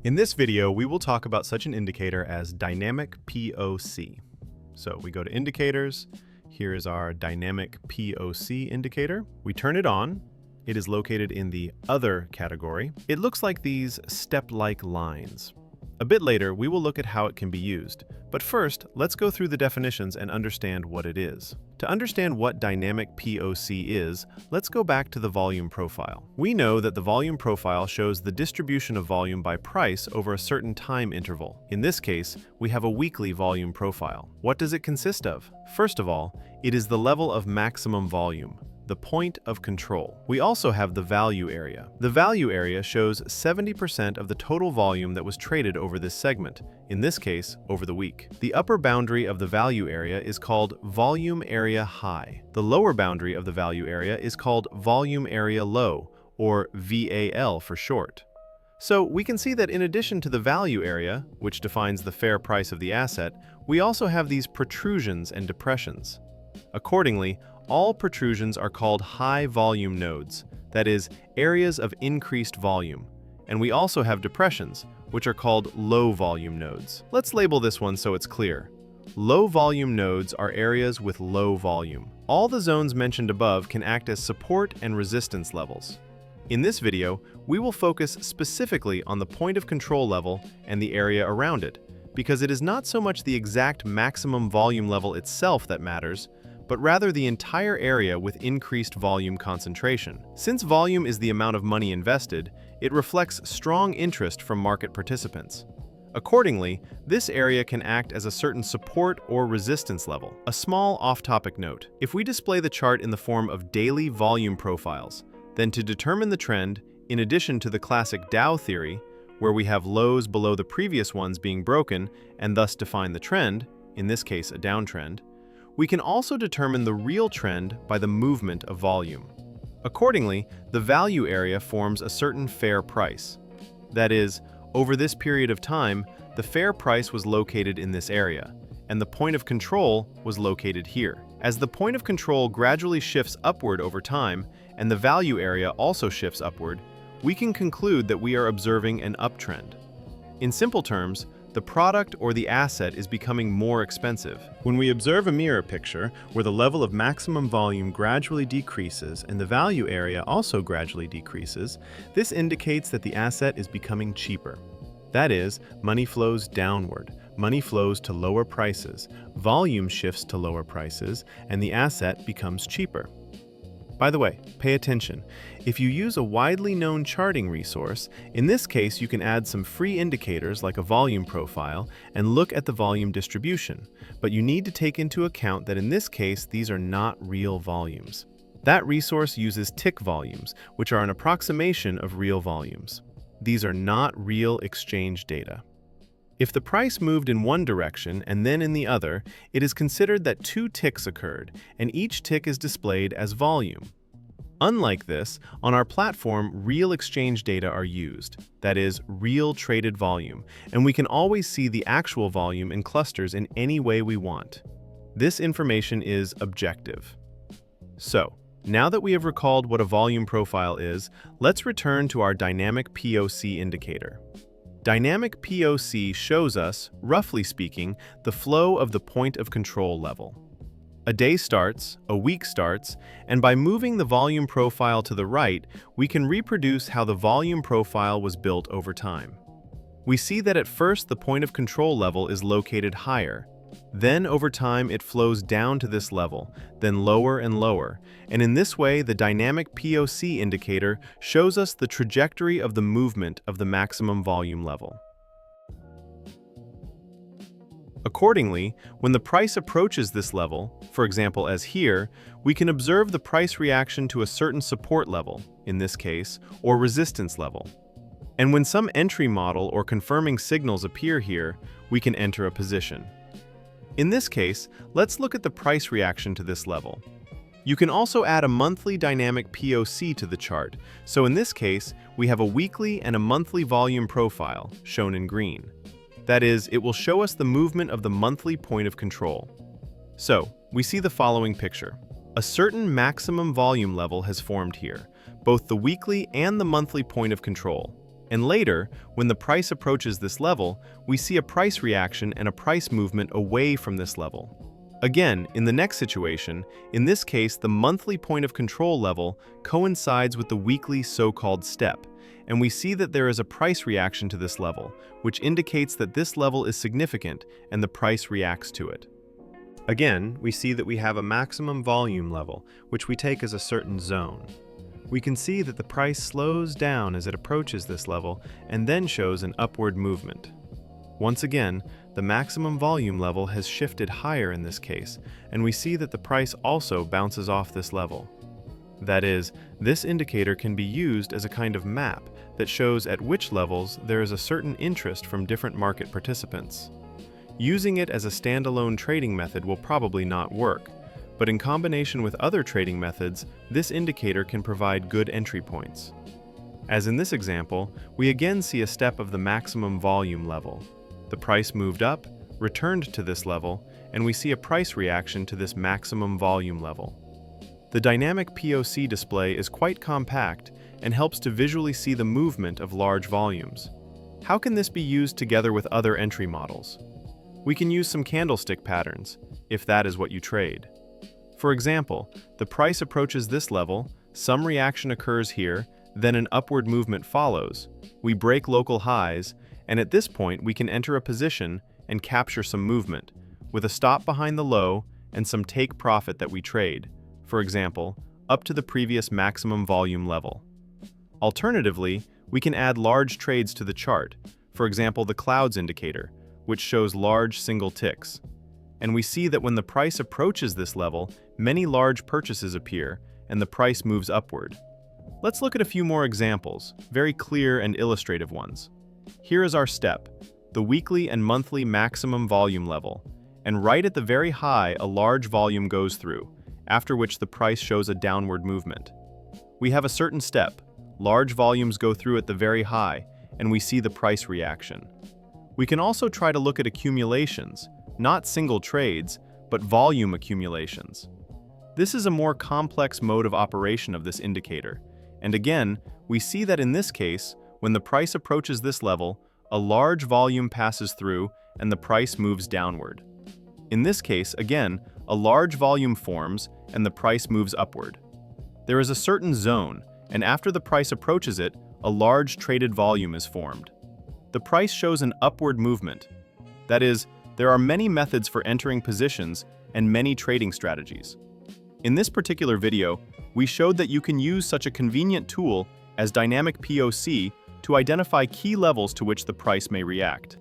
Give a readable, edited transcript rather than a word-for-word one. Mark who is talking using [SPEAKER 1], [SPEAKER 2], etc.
[SPEAKER 1] In this video, we will talk about such an indicator as Dynamic POC. So we go to Indicators. Here is our Dynamic POC indicator. We turn it on. It is located in the Other category. It looks like these step-like lines. A bit later, we will look at how it can be used. But first, let's go through the definitions and understand what it is. To understand what Dynamic POC is, let's go back to the volume profile. We know that the volume profile shows the distribution of volume by price over a certain time interval. In this case, we have a weekly volume profile. What does it consist of? First of all, it is the level of maximum volume, the point of control. We also have the value area. The value area shows 70% of the total volume that was traded over this segment, in this case, over the week. The upper boundary of the value area is called volume area high. The lower boundary of the value area is called volume area low, or VAL for short. So we can see that in addition to the value area, which defines the fair price of the asset, we also have these protrusions and depressions. Accordingly, all protrusions are called high-volume nodes, that is, areas of increased volume, and we also have depressions, which are called low-volume nodes. Let's label this one so it's clear. Low-volume nodes are areas with low volume. All the zones mentioned above can act as support and resistance levels. In this video, we will focus specifically on the point of control level and the area around it, because it is not so much the exact maximum volume level itself that matters, but rather the entire area with increased volume concentration. Since volume is the amount of money invested, it reflects strong interest from market participants. Accordingly, this area can act as a certain support or resistance level. A small off-topic note: if we display the chart in the form of daily volume profiles, then to determine the trend, in addition to the classic Dow theory, where we have lows below the previous ones being broken and thus define the trend, in this case a downtrend, we can also determine the real trend by the movement of volume. Accordingly, the value area forms a certain fair price. That is, over this period of time, the fair price was located in this area, and the point of control was located here. As the point of control gradually shifts upward over time, and the value area also shifts upward, we can conclude that we are observing an uptrend. In simple terms, the product or the asset is becoming more expensive. When we observe a mirror picture where the level of maximum volume gradually decreases and the value area also gradually decreases, this indicates that the asset is becoming cheaper. That is, money flows downward, money flows to lower prices, volume shifts to lower prices, and the asset becomes cheaper. By the way, pay attention. If you use a widely known charting resource, in this case you can add some free indicators like a volume profile and look at the volume distribution, but you need to take into account that in this case these are not real volumes. That resource uses tick volumes, which are an approximation of real volumes. These are not real exchange data. If the price moved in one direction and then in the other, it is considered that two ticks occurred, and each tick is displayed as volume. Unlike this, on our platform, real exchange data are used, that is, real traded volume, and we can always see the actual volume in clusters in any way we want. This information is objective. So, now that we have recalled what a volume profile is, let's return to our Dynamic POC indicator. Dynamic POC shows us, roughly speaking, the flow of the point of control level. A day starts, a week starts, and by moving the volume profile to the right, we can reproduce how the volume profile was built over time. We see that at first the point of control level is located higher. Then over time it flows down to this level, then lower and lower, and in this way the Dynamic POC indicator shows us the trajectory of the movement of the maximum volume level. Accordingly, when the price approaches this level, for example as here, we can observe the price reaction to a certain support level, in this case, or resistance level. And when some entry model or confirming signals appear here, we can enter a position. In this case, let's look at the price reaction to this level. You can also add a monthly dynamic POC to the chart, so in this case, we have a weekly and a monthly volume profile, shown in green. That is, it will show us the movement of the monthly point of control. So, we see the following picture. A certain maximum volume level has formed here, both the weekly and the monthly point of control. And later, when the price approaches this level, we see a price reaction and a price movement away from this level. Again, in the next situation, in this case, the monthly point of control level coincides with the weekly so-called step, and we see that there is a price reaction to this level, which indicates that this level is significant and the price reacts to it. Again, we see that we have a maximum volume level, which we take as a certain zone. We can see that the price slows down as it approaches this level and then shows an upward movement. Once again, the maximum volume level has shifted higher in this case, and we see that the price also bounces off this level. That is, this indicator can be used as a kind of map that shows at which levels there is a certain interest from different market participants. Using it as a standalone trading method will probably not work, but in combination with other trading methods, this indicator can provide good entry points. As in this example, we again see a step of the maximum volume level. The price moved up, returned to this level, and we see a price reaction to this maximum volume level. The dynamic POC display is quite compact and helps to visually see the movement of large volumes. How can this be used together with other entry models? We can use some candlestick patterns, if that is what you trade. For example, the price approaches this level, some reaction occurs here, then an upward movement follows. We break local highs, and at this point we can enter a position and capture some movement, with a stop behind the low and some take profit that we trade, for example, up to the previous maximum volume level. Alternatively, we can add large trades to the chart, for example the clouds indicator, which shows large single ticks. And we see that when the price approaches this level, many large purchases appear and the price moves upward. Let's look at a few more examples, very clear and illustrative ones. Here is our step, the weekly and monthly maximum volume level, and right at the very high a large volume goes through, after which the price shows a downward movement. We have a certain step, large volumes go through at the very high, and we see the price reaction. We can also try to look at accumulations, not single trades, but volume accumulations. This is a more complex mode of operation of this indicator, and again, we see that in this case, when the price approaches this level, a large volume passes through and the price moves downward. In this case, again, a large volume forms and the price moves upward. There is a certain zone, and after the price approaches it, a large traded volume is formed. The price shows an upward movement. That is, there are many methods for entering positions and many trading strategies. In this particular video, we showed that you can use such a convenient tool as Dynamic POC to identify key levels to which the price may react.